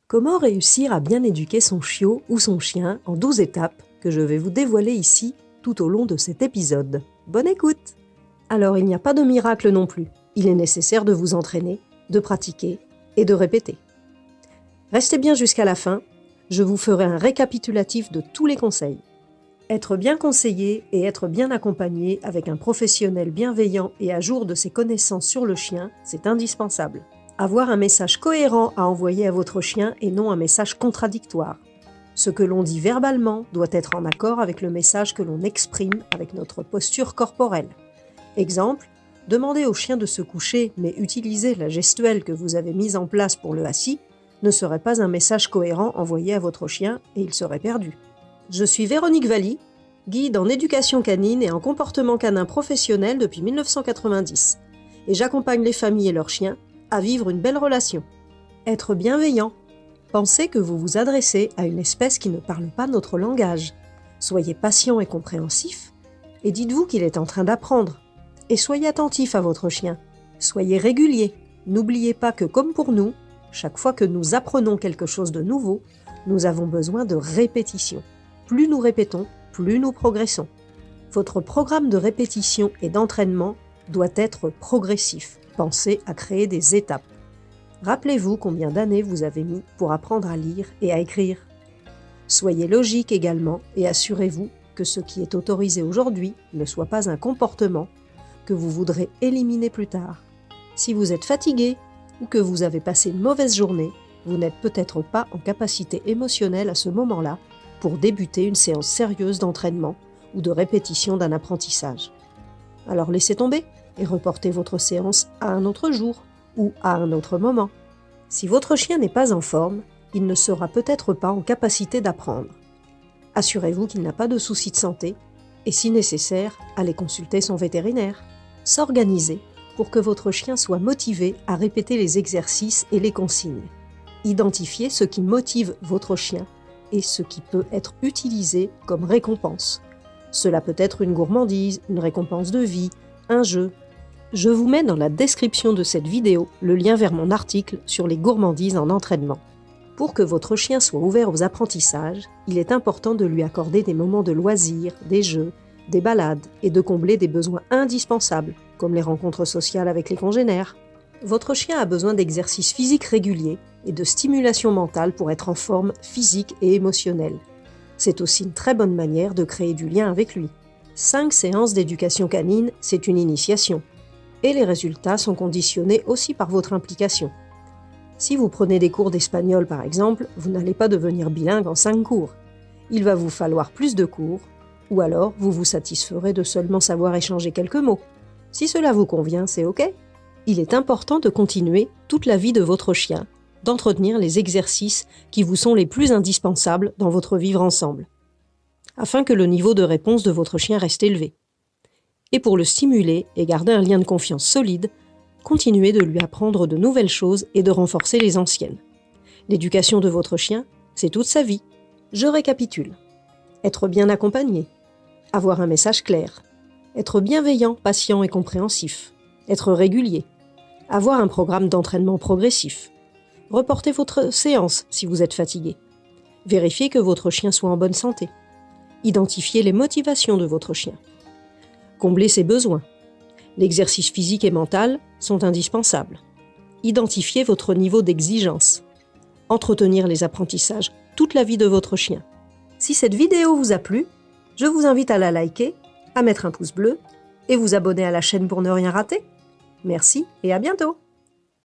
Comment réussir à bien éduquer son chiot ou son chien en 12 étapes que je vais vous dévoiler ici tout au long de cet épisode. Bonne écoute! Alors il n'y a pas de miracle non plus. Il est nécessaire de vous entraîner, de pratiquer et de répéter. Restez bien jusqu'à la fin, je vous ferai un récapitulatif de tous les conseils. Être bien conseillé et être bien accompagné avec un professionnel bienveillant et à jour de ses connaissances sur le chien, c'est indispensable. Avoir un message cohérent à envoyer à votre chien et non un message contradictoire. Ce que l'on dit verbalement doit être en accord avec le message que l'on exprime avec notre posture corporelle. Exemple, demander au chien de se coucher mais utiliser la gestuelle que vous avez mise en place pour le assis ne serait pas un message cohérent envoyé à votre chien et il serait perdu. Je suis Véronique Valli, guide en éducation canine et en comportement canin professionnel depuis 1990 et j'accompagne les familles et leurs chiens à vivre une belle relation. Être bienveillant. Pensez que vous vous adressez à une espèce qui ne parle pas notre langage. Soyez patient et compréhensif et dites-vous qu'il est en train d'apprendre. Et soyez attentif à votre chien. Soyez régulier. N'oubliez pas que comme pour nous, chaque fois que nous apprenons quelque chose de nouveau, nous avons besoin de répétition. Plus nous répétons, plus nous progressons. Votre programme de répétition et d'entraînement doit être progressif. Pensez à créer des étapes. Rappelez-vous combien d'années vous avez mis pour apprendre à lire et à écrire. Soyez logique également et assurez-vous que ce qui est autorisé aujourd'hui ne soit pas un comportement que vous voudrez éliminer plus tard. Si vous êtes fatigué ou que vous avez passé une mauvaise journée, vous n'êtes peut-être pas en capacité émotionnelle à ce moment-là pour débuter une séance sérieuse d'entraînement ou de répétition d'un apprentissage. Alors laissez tomber et reportez votre séance à un autre jour ou à un autre moment. Si votre chien n'est pas en forme, il ne sera peut-être pas en capacité d'apprendre. Assurez-vous qu'il n'a pas de soucis de santé et si nécessaire, allez consulter son vétérinaire. S'organiser pour que votre chien soit motivé à répéter les exercices et les consignes. Identifiez ce qui motive votre chien et ce qui peut être utilisé comme récompense. Cela peut être une gourmandise, une récompense de vie, un jeu. Je vous mets dans la description de cette vidéo le lien vers mon article sur les gourmandises en entraînement. Pour que votre chien soit ouvert aux apprentissages, il est important de lui accorder des moments de loisirs, des jeux, des balades et de combler des besoins indispensables, comme les rencontres sociales avec les congénères. Votre chien a besoin d'exercices physiques réguliers et de stimulation mentale pour être en forme physique et émotionnelle. C'est aussi une très bonne manière de créer du lien avec lui. 5 séances d'éducation canine, c'est une initiation. Et les résultats sont conditionnés aussi par votre implication. Si vous prenez des cours d'espagnol par exemple, vous n'allez pas devenir bilingue en 5 cours. Il va vous falloir plus de cours, ou alors vous vous satisferez de seulement savoir échanger quelques mots. Si cela vous convient, c'est OK. Il est important de continuer toute la vie de votre chien, d'entretenir les exercices qui vous sont les plus indispensables dans votre vivre ensemble, afin que le niveau de réponse de votre chien reste élevé. Et pour le stimuler et garder un lien de confiance solide, continuez de lui apprendre de nouvelles choses et de renforcer les anciennes. L'éducation de votre chien, c'est toute sa vie. Je récapitule. Être bien accompagné. Avoir un message clair. Être bienveillant, patient et compréhensif. Être régulier. Avoir un programme d'entraînement progressif. Reportez votre séance si vous êtes fatigué. Vérifiez que votre chien soit en bonne santé. Identifiez les motivations de votre chien. Combler ses besoins. L'exercice physique et mental sont indispensables. Identifiez votre niveau d'exigence. Entretenir les apprentissages toute la vie de votre chien. Si cette vidéo vous a plu, je vous invite à la liker, à mettre un pouce bleu et vous abonner à la chaîne pour ne rien rater. Merci et à bientôt!